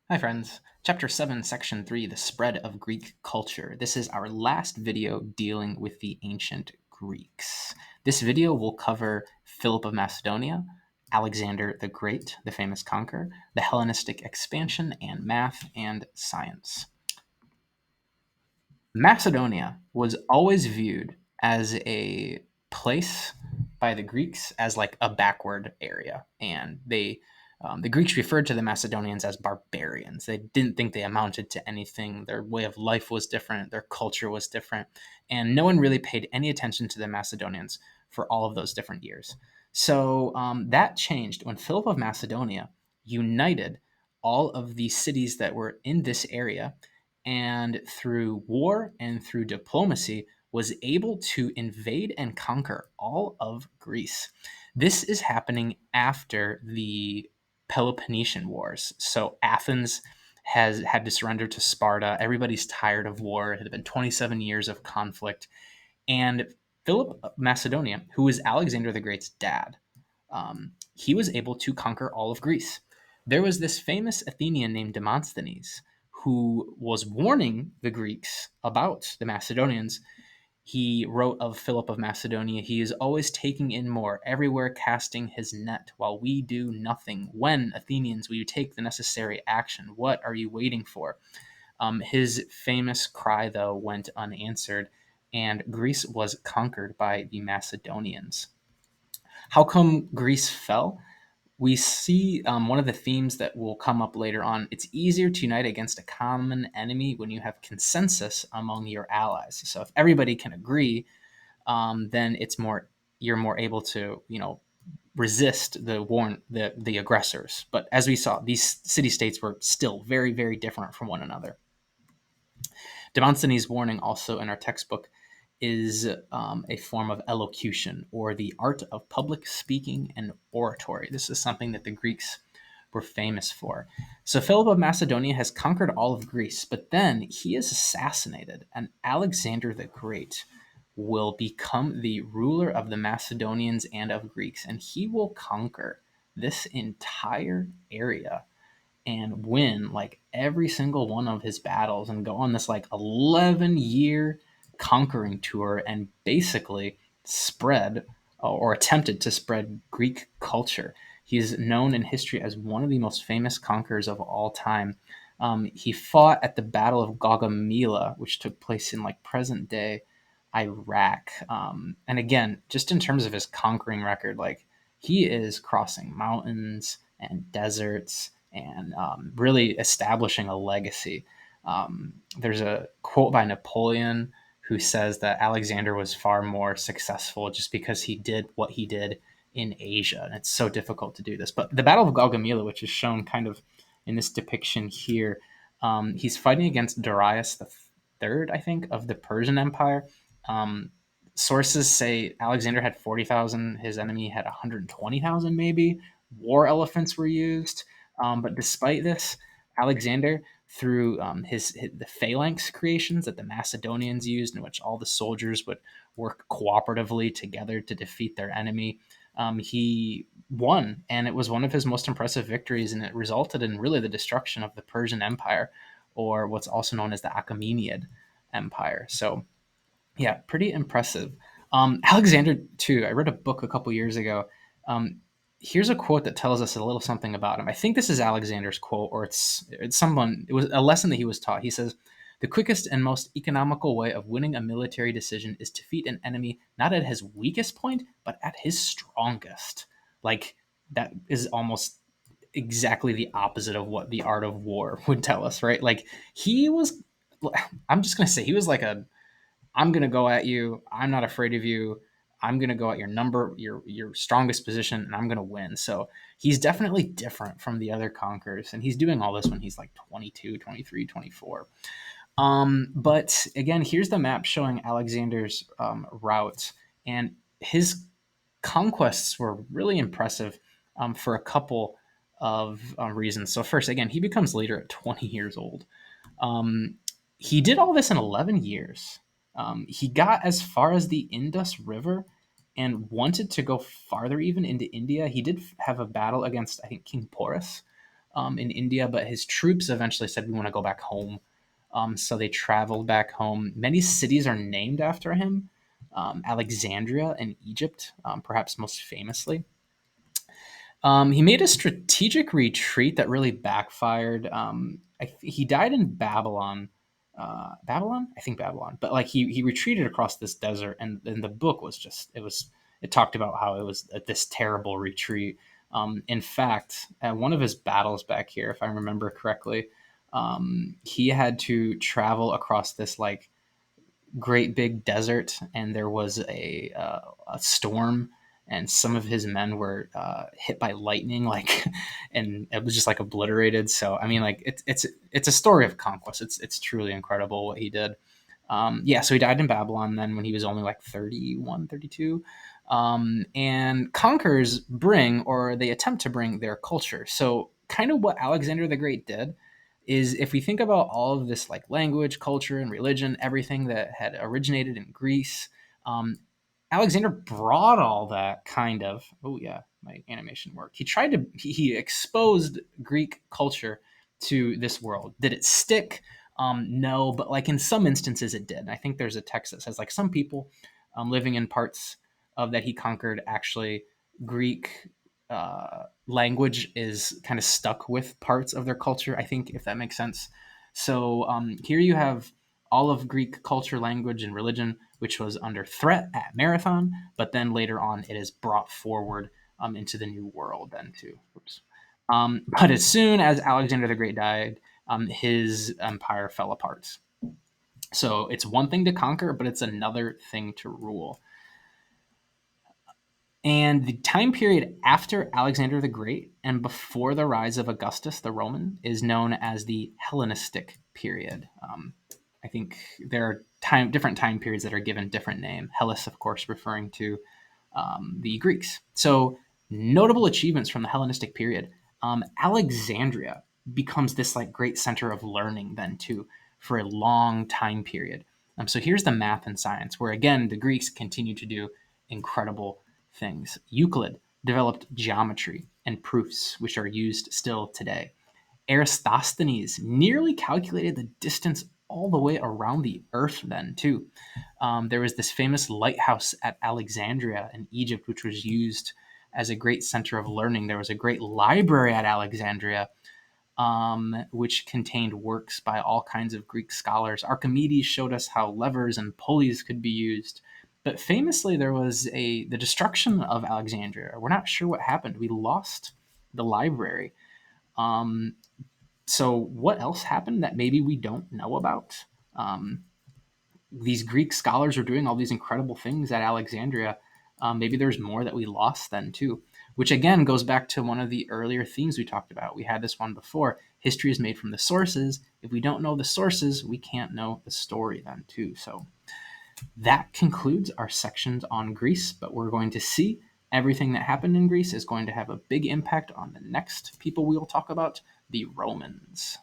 Hi friends, Chapter 7, Section 3, The Spread of Greek Culture. This is our last video dealing with the ancient Greeks. This video will cover Philip of Macedonia, Alexander the Great, the famous conqueror, the Hellenistic expansion, and math and science. Macedonia was always viewed as a place by the Greeks as like a backward area, and the Greeks referred to the Macedonians as barbarians. They didn't think they amounted to anything. Their way of life was different. Their culture was different, and no one really paid any attention to the Macedonians for all of those different years. So that changed when Philip of Macedonia united all of the cities that were in this area, and through war and through diplomacy was able to invade and conquer all of Greece. This is happening after the Peloponnesian Wars. So Athens has had to surrender to Sparta. Everybody's tired of war. It had been 27 years of conflict. And Philip of Macedonia, who was Alexander the Great's dad, he was able to conquer all of Greece. There was this famous Athenian named Demosthenes who was warning the Greeks about the Macedonians. He wrote of Philip of Macedonia, "He is always taking in more, everywhere casting his net, while we do nothing. When, Athenians, will you take the necessary action? What are you waiting for?" His famous cry, though, went unanswered, and Greece was conquered by the Macedonians. How come Greece fell? We see one of the themes that will come up later on. It's easier to unite against a common enemy when you have consensus among your allies. So if everybody can agree, then you're more able to resist the aggressors. But as we saw, these city states were still very, very different from one another. Demosthenes' warning, also in our textbook, is a form of elocution, or the art of public speaking and oratory. This is something that the Greeks were famous for. So Philip of Macedonia has conquered all of Greece, but then he is assassinated, and Alexander the Great will become the ruler of the Macedonians and of Greeks, and he will conquer this entire area and win like every single one of his battles and go on this like 11-year conquering tour and basically spread or attempted to spread Greek culture. He's known in history as one of the most famous conquerors of all time. He fought at the Battle of Gaugamela, which took place in like present day Iraq. And again, just in terms of his conquering record, like he is crossing mountains and deserts and really establishing a legacy. There's a quote by Napoleon who says that Alexander was far more successful just because he did what he did in Asia. And it's so difficult to do this. But the Battle of Gaugamela, which is shown kind of in this depiction here, he's fighting against Darius the third, I think, of the Persian Empire. Um, Sources say Alexander had 40,000, his enemy had 120,000, maybe. War elephants were used. But despite this, Alexander, through the phalanx creations that the Macedonians used, in which all the soldiers would work cooperatively together to defeat their enemy, he won, and it was one of his most impressive victories, and it resulted in really the destruction of the Persian Empire, or what's also known as the Achaemenid Empire. So yeah, pretty impressive. Alexander, too, I read a book a couple years ago. Here's a quote that tells us a little something about him. I think this is Alexander's quote, or it was a lesson that he was taught. He says, "The quickest and most economical way of winning a military decision is to defeat an enemy not at his weakest point, but at his strongest." Like, that is almost exactly the opposite of what the art of war would tell us, right? Like, I'm just going to say, he was like I'm going to go at you. I'm not afraid of you. I'm going to go at your strongest position, and I'm going to win. So he's definitely different from the other conquerors, and he's doing all this when he's like 22, 23, 24. But again, here's the map showing Alexander's route, and his conquests were really impressive for a couple of reasons. So first, again, he becomes leader at 20 years old. Um, he did all this in 11 years. He got as far as the Indus River and wanted to go farther even into India. He did have a battle against, I think, King Porus. in India, but his troops eventually said, we want to go back home. So they traveled back home. Many cities are named after him. Alexandria in Egypt, perhaps most famously. He made a strategic retreat that really backfired. He died in Babylon. Babylon? I think Babylon. But like he retreated across this desert, and the book was just it talked about how it was this terrible retreat. In fact, at one of his battles back here, if I remember correctly, he had to travel across this like great big desert, and there was a storm, and some of his men were hit by lightning, like, and it was just like obliterated. So I mean, like it's a story of conquest. It's truly incredible what he did. Yeah, so he died in Babylon then when he was only like 31, 32. And conquerors bring, or they attempt to bring, their culture. So kind of what Alexander the Great did is, if we think about all of this like language, culture, and religion, everything that had originated in Greece, um, Alexander brought all that kind of. Oh yeah, my animation worked. He exposed Greek culture to this world. Did it stick? No, but like in some instances it did. And I think there's a text that says like some people living in parts of that he conquered, actually Greek language is kind of stuck with parts of their culture, I think, if that makes sense. So here you have all of Greek culture, language, and religion, which was under threat at Marathon, but then later on it is brought forward into the New World then too. Oops. But as soon as Alexander the Great died, his empire fell apart. So it's one thing to conquer, but it's another thing to rule. And the time period after Alexander the Great and before the rise of Augustus the Roman is known as the Hellenistic period. I think there are different time periods that are given different name. Hellas, of course, referring to the Greeks. So notable achievements from the Hellenistic period. Alexandria becomes this like great center of learning then too for a long time period. So here's the math and science, where again the Greeks continue to do incredible things. Euclid developed geometry and proofs, which are used still today. Eratosthenes nearly calculated the distance all the way around the Earth then, too. There was this famous lighthouse at Alexandria in Egypt, which was used as a great center of learning. There was a great library at Alexandria, which contained works by all kinds of Greek scholars. Archimedes showed us how levers and pulleys could be used. But famously, there was the destruction of Alexandria. We're not sure what happened. We lost the library. So what else happened that maybe we don't know about? These Greek scholars are doing all these incredible things at Alexandria. Maybe there's more that we lost then too, which again goes back to one of the earlier themes we talked about. We had this one before. History is made from the sources. If we don't know the sources, we can't know the story then too. So that concludes our sections on Greece, but we're going to see everything that happened in Greece is going to have a big impact on the next people we will talk about, the Romans.